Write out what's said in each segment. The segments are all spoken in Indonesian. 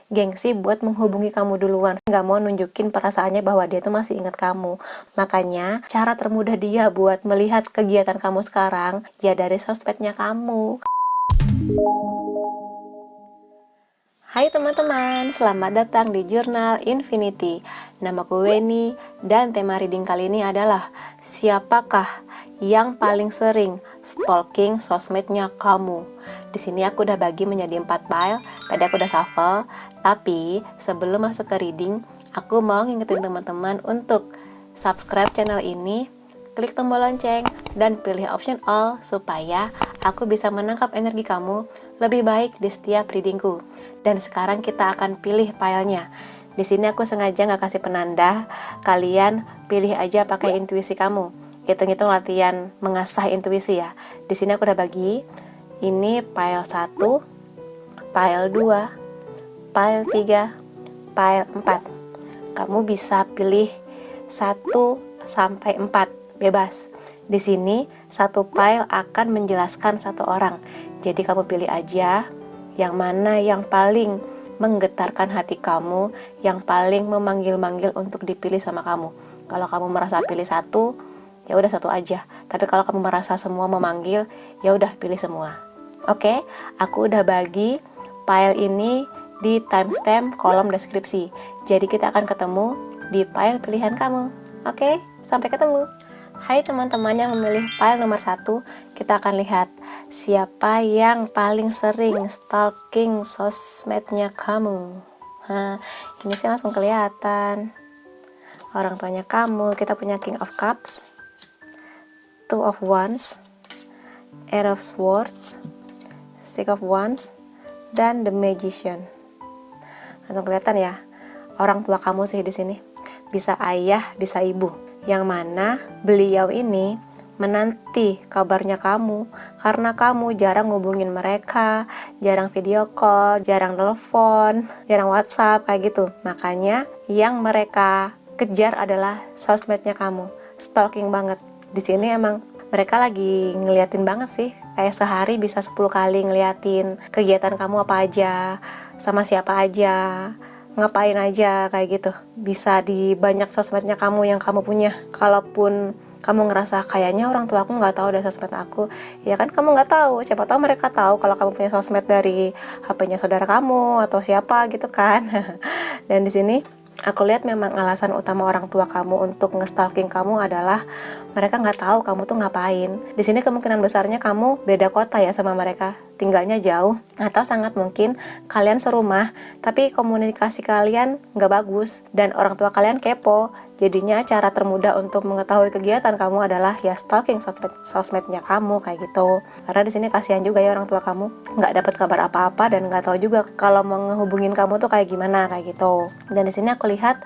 gengsi buat menghubungi kamu duluan, nggak mau nunjukin perasaannya bahwa dia tuh masih ingat kamu. Makanya cara termudah dia buat melihat kegiatan kamu sekarang ya dari sosmednya kamu. Hai teman-teman, selamat datang di Jurnal Infinity. Namaku Weni dan tema reading kali ini adalah siapakah yang paling sering stalking sosmednya kamu? Di sini aku udah bagi menjadi 4 file. Tadi aku udah shuffle, tapi sebelum masuk ke reading, aku mau ngingetin teman-teman untuk subscribe channel ini, klik tombol lonceng, dan pilih option all supaya aku bisa menangkap energi kamu lebih baik di setiap readingku. Dan sekarang kita akan pilih filenya. Di sini aku sengaja nggak kasih penanda, kalian pilih aja pakai intuisi kamu. Hitung-hitung latihan mengasah intuisi ya. Di sini aku udah bagi, ini file 1, file 2, file 3, file 4. Kamu bisa pilih 1 sampai 4, bebas. Di sini satu file akan menjelaskan satu orang. Jadi kamu pilih aja yang mana yang paling menggetarkan hati kamu, yang paling memanggil-manggil untuk dipilih sama kamu. Kalau kamu merasa pilih satu, ya udah satu aja. Tapi kalau kamu merasa semua memanggil, ya udah pilih semua. Oke, aku udah bagi file ini di timestamp kolom deskripsi. Jadi kita akan ketemu di file pilihan kamu. Oke, sampai ketemu. Hai teman-teman yang memilih file nomor 1, kita akan lihat siapa yang paling sering stalking sosmednya kamu. Ini sih langsung kelihatan. Orang tuanya kamu, kita punya King of Cups, Two of Wands, Eight of Swords, Six of Wands, dan The Magician. Langsung kelihatan ya, orang tua kamu sih di sini. Bisa ayah, bisa ibu. Yang mana beliau ini menanti kabarnya kamu karena kamu jarang ngubungin mereka, jarang video call, jarang telepon, jarang WhatsApp kayak gitu. Makanya yang mereka kejar adalah sosmednya kamu, stalking banget. Di sini emang mereka lagi ngeliatin banget sih, kayak sehari bisa 10 kali ngeliatin kegiatan kamu apa aja, sama siapa aja, ngapain aja kayak gitu. Bisa di banyak sosmednya kamu yang kamu punya. Kalaupun kamu ngerasa kayaknya orang tua aku nggak tahu dari sosmed aku, ya kan kamu nggak tahu. Siapa tahu mereka tahu kalau kamu punya sosmed dari HP-nya saudara kamu atau siapa gitu kan. Dan di sini aku lihat memang alasan utama orang tua kamu untuk nge-stalking kamu adalah mereka nggak tahu kamu tuh ngapain. Di sini kemungkinan besarnya kamu beda kota ya sama mereka, tinggalnya jauh, atau sangat mungkin kalian serumah tapi komunikasi kalian nggak bagus dan orang tua kalian kepo. Jadinya cara termudah untuk mengetahui kegiatan kamu adalah ya stalking sosmednya kamu kayak gitu. Karena di sini kasihan juga ya orang tua kamu nggak dapat kabar apa-apa dan nggak tahu juga kalau mau ngehubungin kamu tuh kayak gimana kayak gitu. Dan di sini aku lihat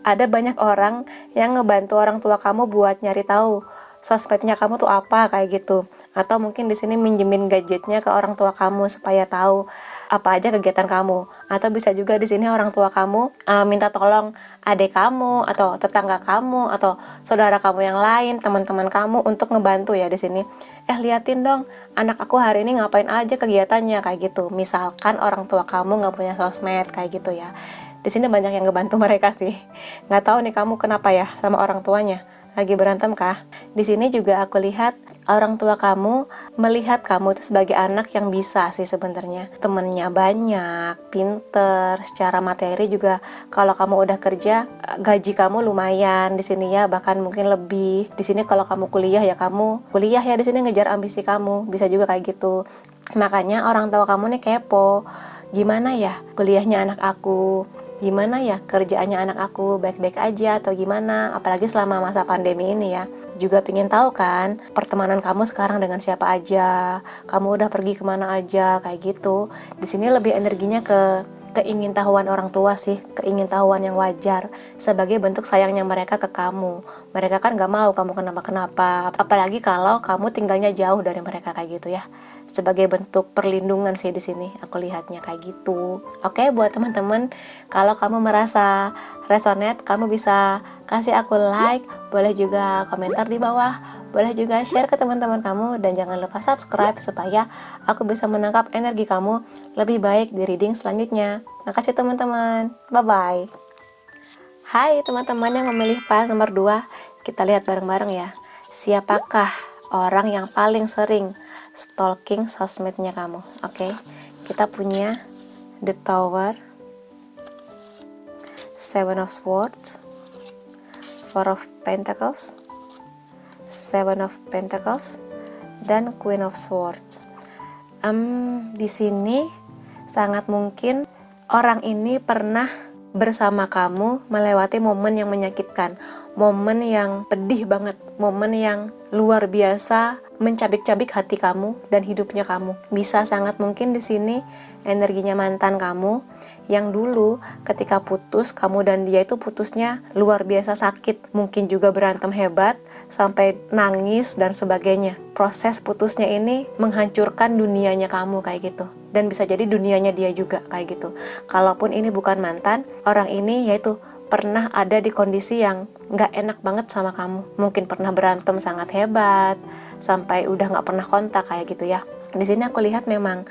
ada banyak orang yang ngebantu orang tua kamu buat nyari tahu sosmednya kamu tuh apa kayak gitu. Atau mungkin di sini minjemin gadgetnya ke orang tua kamu supaya tahu apa aja kegiatan kamu. Atau bisa juga di sini orang tua kamu minta tolong adik kamu atau tetangga kamu atau saudara kamu yang lain, teman-teman kamu untuk ngebantu ya di sini. Liatin dong anak aku hari ini ngapain aja kegiatannya kayak gitu. Misalkan orang tua kamu nggak punya sosmed kayak gitu ya. Di sini banyak yang ngebantu mereka sih. Nggak tahu nih kamu kenapa ya sama orang tuanya. Lagi berantem kah? Di sini juga aku lihat orang tua kamu melihat kamu itu sebagai anak yang bisa sih sebenarnya. Temennya banyak, pinter, secara materi juga kalau kamu udah kerja, gaji kamu lumayan di sini ya, bahkan mungkin lebih. Di sini kalau kamu kuliah ya kamu kuliah ya di sini ngejar ambisi kamu, bisa juga kayak gitu. Makanya orang tua kamu nih kepo. Gimana ya kuliahnya anak aku? Gimana ya kerjaannya anak aku, baik-baik aja atau gimana, apalagi selama masa pandemi ini ya. Juga pengen tahu kan pertemanan kamu sekarang dengan siapa aja, kamu udah pergi kemana aja kayak gitu. Di sini lebih energinya ke keingintahuan orang tua sih, keingintahuan yang wajar sebagai bentuk sayangnya mereka ke kamu. Mereka kan gak mau kamu kenapa-kenapa, apalagi kalau kamu tinggalnya jauh dari mereka kayak gitu ya. Sebagai bentuk perlindungan sih di sini aku lihatnya kayak gitu. Oke, buat teman-teman, kalau kamu merasa resonate, kamu bisa kasih aku like, boleh juga komentar di bawah, boleh juga share ke teman-teman kamu, dan jangan lupa subscribe supaya aku bisa menangkap energi kamu lebih baik di reading selanjutnya. Makasih teman-teman. Bye-bye. Hai teman-teman yang memilih file nomor 2. Kita lihat bareng-bareng ya. Siapakah orang yang paling sering stalking sosmednya kamu? Oke. Kita punya The Tower, Seven of Swords, Four of Pentacles, Seven of Pentacles, dan Queen of Swords. Di sini sangat mungkin orang ini pernah bersama kamu melewati momen yang menyakitkan, momen yang pedih banget, momen yang luar biasa mencabik-cabik hati kamu dan hidupnya kamu. Bisa sangat mungkin di sini energinya mantan kamu yang dulu ketika putus, kamu dan dia itu putusnya luar biasa sakit, mungkin juga berantem hebat sampai nangis dan sebagainya. Proses putusnya ini menghancurkan dunianya kamu kayak gitu, dan bisa jadi dunianya dia juga kayak gitu. Kalaupun ini bukan mantan, orang ini yaitu pernah ada di kondisi yang nggak enak banget sama kamu. Mungkin pernah berantem sangat hebat, sampai udah nggak pernah kontak kayak gitu ya. Di sini aku lihat memang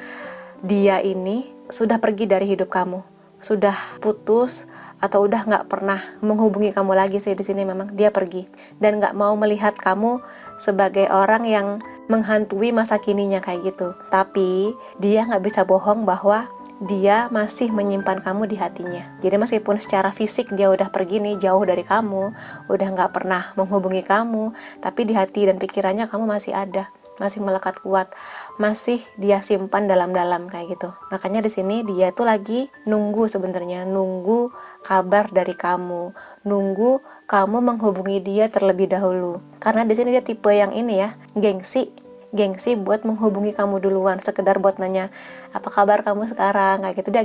dia ini sudah pergi dari hidup kamu, sudah putus atau udah nggak pernah menghubungi kamu lagi sih. Di sini memang dia pergi dan nggak mau melihat kamu sebagai orang yang menghantui masa kininya kayak gitu. Tapi dia nggak bisa bohong bahwa dia masih menyimpan kamu di hatinya. Jadi meskipun secara fisik dia udah pergi nih jauh dari kamu, udah nggak pernah menghubungi kamu, tapi di hati dan pikirannya kamu masih ada, masih melekat kuat, masih dia simpan dalam-dalam kayak gitu. Makanya di sini dia tuh lagi nunggu sebenarnya, nunggu kabar dari kamu, nunggu kamu menghubungi dia terlebih dahulu. Karena di sini dia tipe yang ini ya, gengsi buat menghubungi kamu duluan, sekedar buat nanya apa kabar kamu sekarang kayak gitu. Dia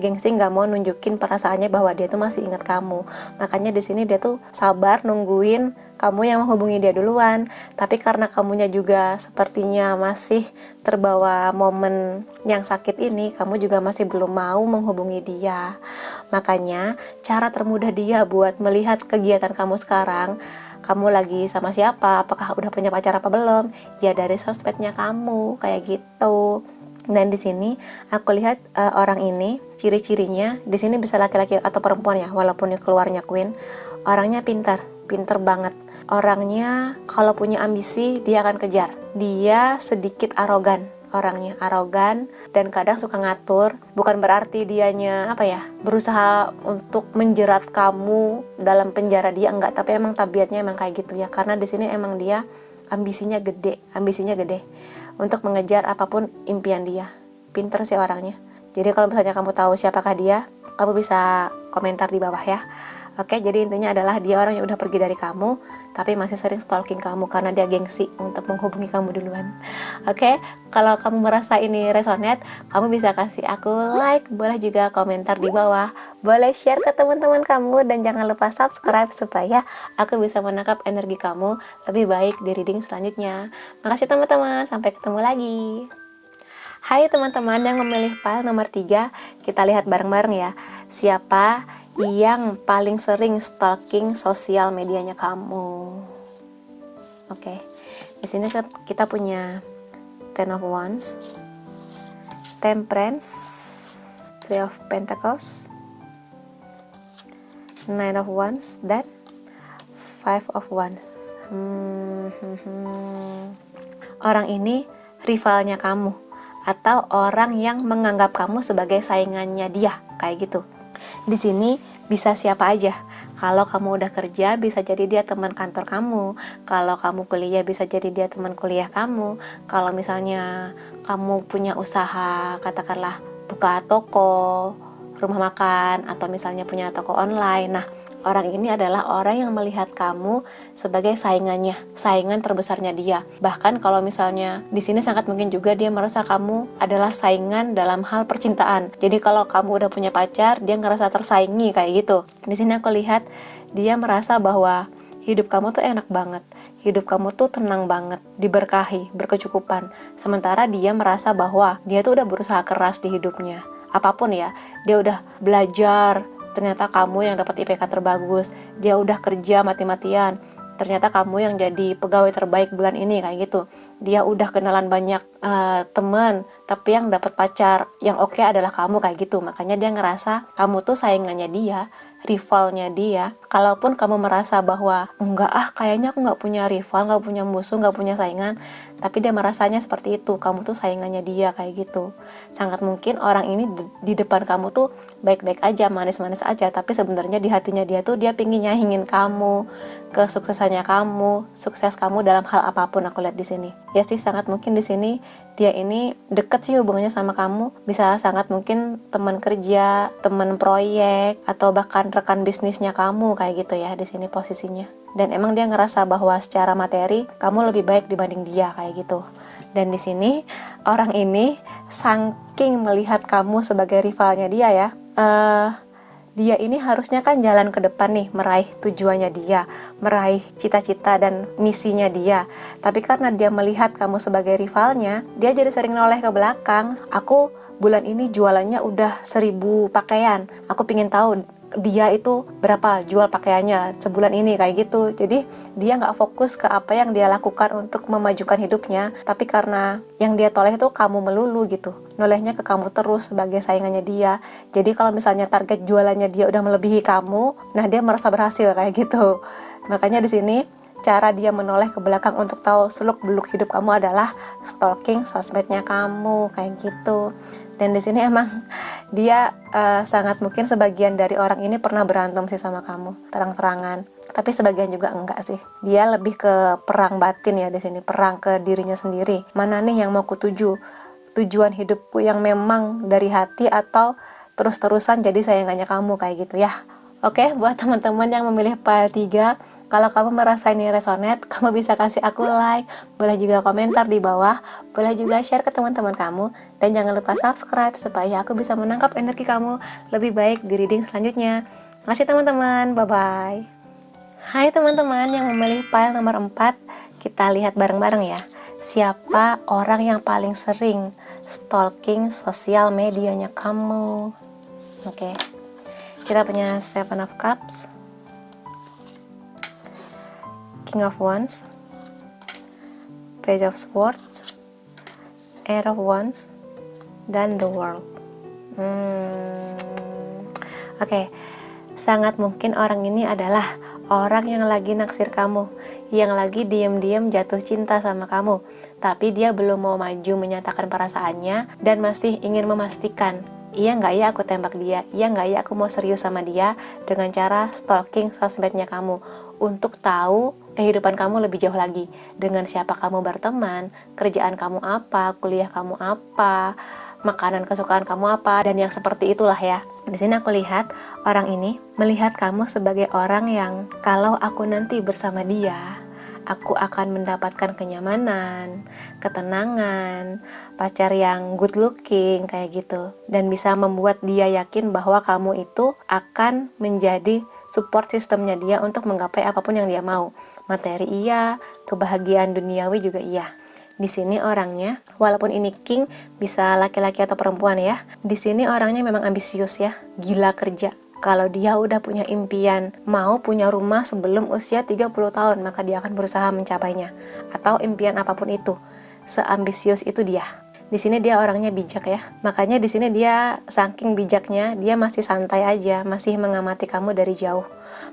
gengsi nggak mau nunjukin perasaannya bahwa dia tuh masih ingat kamu. Makanya di sini dia tuh sabar nungguin kamu yang menghubungi dia duluan. Tapi karena kamunya juga sepertinya masih terbawa momen yang sakit ini, kamu juga masih belum mau menghubungi dia. Makanya cara termudah dia buat melihat kegiatan kamu sekarang, kamu lagi sama siapa, apakah udah punya pacar apa belum, ya dari sosmednya kamu kayak gitu. Dan di sini aku lihat orang ini ciri-cirinya di sini bisa laki-laki atau perempuan ya, walaupun keluarnya Queen. Orangnya pintar banget. Orangnya kalau punya ambisi dia akan kejar. Dia sedikit arogan. Orangnya arogan dan kadang suka ngatur. Bukan berarti dianya berusaha untuk menjerat kamu dalam penjara, dia enggak, tapi emang tabiatnya emang kayak gitu ya. Karena di sini emang dia ambisinya gede untuk mengejar apapun impian dia. Pinter sih orangnya. Jadi kalau misalnya kamu tahu siapakah dia, kamu bisa komentar di bawah ya. Oke, jadi intinya adalah dia orang yang udah pergi dari kamu, tapi masih sering stalking kamu karena dia gengsi untuk menghubungi kamu duluan. Oke, kalau kamu merasa ini resonate, kamu bisa kasih aku like, boleh juga komentar di bawah, boleh share ke teman-teman kamu, dan jangan lupa subscribe supaya aku bisa menangkap energi kamu lebih baik di reading selanjutnya. Makasih teman-teman, sampai ketemu lagi. Hai teman-teman yang memilih file nomor 3, kita lihat bareng-bareng ya. Siapa yang paling sering stalking sosial medianya kamu? Oke. Di sini kita punya Ten of Wands, Temperance, Three of Pentacles, Nine of Wands, dan Five of Wands. Orang ini rivalnya kamu, atau orang yang menganggap kamu sebagai saingannya dia, kayak gitu. Di sini bisa siapa aja. Kalau kamu udah kerja, bisa jadi dia teman kantor kamu. Kalau kamu kuliah, bisa jadi dia teman kuliah kamu. Kalau misalnya kamu punya usaha, katakanlah buka toko, rumah makan, atau misalnya punya toko online. Nah, orang ini adalah orang yang melihat kamu sebagai saingannya, saingan terbesarnya dia. Bahkan kalau misalnya di sini sangat mungkin juga dia merasa kamu adalah saingan dalam hal percintaan. Jadi kalau kamu udah punya pacar, dia ngerasa tersaingi kayak gitu. Di sini aku lihat dia merasa bahwa hidup kamu tuh enak banget, hidup kamu tuh tenang banget, diberkahi, berkecukupan. Sementara dia merasa bahwa dia tuh udah berusaha keras di hidupnya. Apapun ya, dia udah belajar, ternyata kamu yang dapat IPK terbagus. Dia udah kerja mati-matian, ternyata kamu yang jadi pegawai terbaik bulan ini kayak gitu. Dia udah kenalan banyak temen, tapi yang dapat pacar yang oke adalah kamu kayak gitu. Makanya dia ngerasa kamu tuh saingannya dia, rivalnya dia. Kalaupun kamu merasa bahwa enggak kayaknya aku nggak punya rival, nggak punya musuh, nggak punya saingan, tapi dia merasanya seperti itu, kamu tuh saingannya dia kayak gitu. Sangat mungkin orang ini di depan kamu tuh baik-baik aja, manis-manis aja, tapi sebenarnya di hatinya dia tuh dia pingin nyaingin kamu, kesuksesannya kamu, sukses kamu dalam hal apapun. Aku lihat di sini. Ya sih, sangat mungkin di sini dia ini deket sih hubungannya sama kamu. Bisa sangat mungkin teman kerja, teman proyek, atau bahkan rekan bisnisnya kamu kayak gitu ya di sini posisinya. Dan emang dia ngerasa bahwa secara materi kamu lebih baik dibanding dia kayak gitu. Dan di sini orang ini saking melihat kamu sebagai rivalnya dia ya, dia ini harusnya kan jalan ke depan nih, meraih tujuannya dia, meraih cita-cita dan misinya dia. Tapi karena dia melihat kamu sebagai rivalnya, dia jadi sering noleh ke belakang. Aku bulan ini jualannya udah 1000 pakaian, aku pingin tahu dia itu berapa jual pakaiannya sebulan ini kayak gitu. Jadi dia nggak fokus ke apa yang dia lakukan untuk memajukan hidupnya, tapi karena yang dia toleh itu kamu melulu gitu, nolehnya ke kamu terus sebagai saingannya dia. Jadi kalau misalnya target jualannya dia udah melebihi kamu, nah dia merasa berhasil kayak gitu. Makanya di sini cara dia menoleh ke belakang untuk tahu seluk-beluk hidup kamu adalah stalking sosmednya kamu kayak gitu. Dan di sini emang dia sangat mungkin sebagian dari orang ini pernah berantem sih sama kamu terang-terangan, tapi sebagian juga enggak sih. Dia lebih ke perang batin ya di sini, perang ke dirinya sendiri. Mana nih yang mau kutuju, tujuan hidupku yang memang dari hati atau terus-terusan jadi sayangannya kamu kayak gitu ya. Oke, buat teman-teman yang memilih file 3, kalau kamu merasa ini resonate, kamu bisa kasih aku like, boleh juga komentar di bawah, boleh juga share ke teman-teman kamu, dan jangan lupa subscribe supaya aku bisa menangkap energi kamu lebih baik di reading selanjutnya. Makasih teman-teman, bye-bye. Hai teman-teman yang memilih file nomor 4, kita lihat bareng-bareng ya. Siapa orang yang paling sering stalking sosial medianya kamu? Oke. Kita punya Seven of Cups, King of Wands, Page of Swords, Eight of Wands, dan The World. Oke. Sangat mungkin orang ini adalah orang yang lagi naksir kamu, yang lagi diam-diam jatuh cinta sama kamu, tapi dia belum mau maju menyatakan perasaannya dan masih ingin memastikan, iya nggak ya aku tembak dia, iya nggak ya aku mau serius sama dia, dengan cara stalking sosmednya kamu untuk tahu kehidupan kamu lebih jauh lagi, dengan siapa kamu berteman, kerjaan kamu apa, kuliah kamu apa, makanan kesukaan kamu apa, dan yang seperti itulah ya. Di sini aku lihat orang ini melihat kamu sebagai orang yang kalau aku nanti bersama dia, aku akan mendapatkan kenyamanan, ketenangan, pacar yang good looking kayak gitu, dan bisa membuat dia yakin bahwa kamu itu akan menjadi support sistemnya dia untuk menggapai apapun yang dia mau. Materi iya, kebahagiaan duniawi juga iya. Di sini orangnya, walaupun ini king, bisa laki-laki atau perempuan ya. Di sini orangnya memang ambisius ya, gila kerja. Kalau dia udah punya impian, mau punya rumah sebelum usia 30 tahun, maka dia akan berusaha mencapainya. Atau impian apapun itu, seambisius itu dia. Di sini dia orangnya bijak ya. Makanya di sini dia saking bijaknya, dia masih santai aja, masih mengamati kamu dari jauh.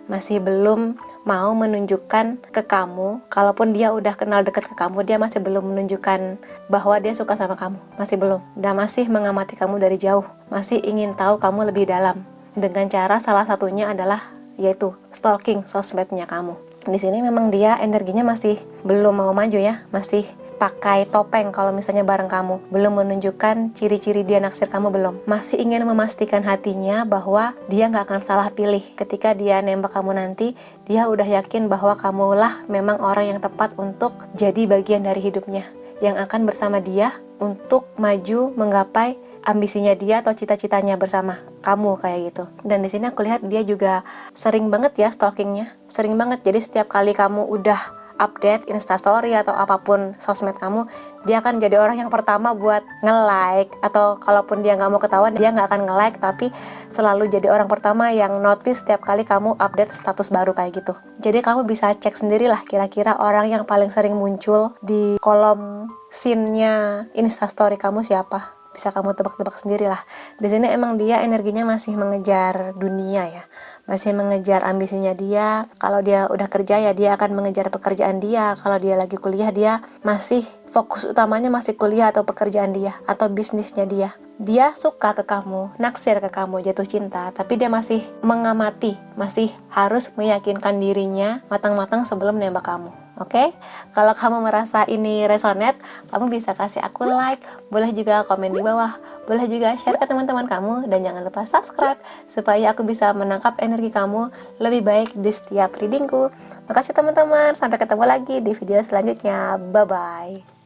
Masih belum mau menunjukkan ke kamu, kalaupun dia udah kenal dekat ke kamu, dia masih belum menunjukkan bahwa dia suka sama kamu. Masih belum. Dan masih mengamati kamu dari jauh. Masih ingin tahu kamu lebih dalam. Dengan cara salah satunya adalah yaitu stalking sosmednya kamu. Di sini memang dia energinya masih belum mau maju ya, masih pakai topeng kalau misalnya bareng kamu, belum menunjukkan ciri-ciri dia naksir kamu, belum, masih ingin memastikan hatinya bahwa dia nggak akan salah pilih ketika dia nembak kamu nanti. Dia udah yakin bahwa kamulah memang orang yang tepat untuk jadi bagian dari hidupnya, yang akan bersama dia untuk maju menggapai ambisinya dia atau cita-citanya bersama kamu kayak gitu. Dan di sini aku lihat dia juga sering banget ya stalkingnya, sering banget. Jadi setiap kali kamu udah update Instastory atau apapun sosmed kamu, dia akan jadi orang yang pertama buat nge-like, atau kalaupun dia nggak mau ketahuan, dia nggak akan nge-like, tapi selalu jadi orang pertama yang notice setiap kali kamu update status baru kayak gitu. Jadi kamu bisa cek sendirilah kira-kira orang yang paling sering muncul di kolom scene-nya Instastory kamu siapa. Bisa kamu tebak-tebak sendirilah. Di sini emang dia energinya masih mengejar dunia ya, masih mengejar ambisinya dia. Kalau dia udah kerja ya dia akan mengejar pekerjaan dia. Kalau dia lagi kuliah, dia masih fokus utamanya masih kuliah atau pekerjaan dia atau bisnisnya dia. Dia suka ke kamu, naksir ke kamu, jatuh cinta, tapi dia masih mengamati, masih harus meyakinkan dirinya matang-matang sebelum nembak kamu. Oke? Kalau kamu merasa ini resonate, kamu bisa kasih aku like, boleh juga komen di bawah, boleh juga share ke teman-teman kamu, dan jangan lupa subscribe supaya aku bisa menangkap energi kamu lebih baik di setiap readingku. Makasih teman-teman, sampai ketemu lagi di video selanjutnya. Bye-bye.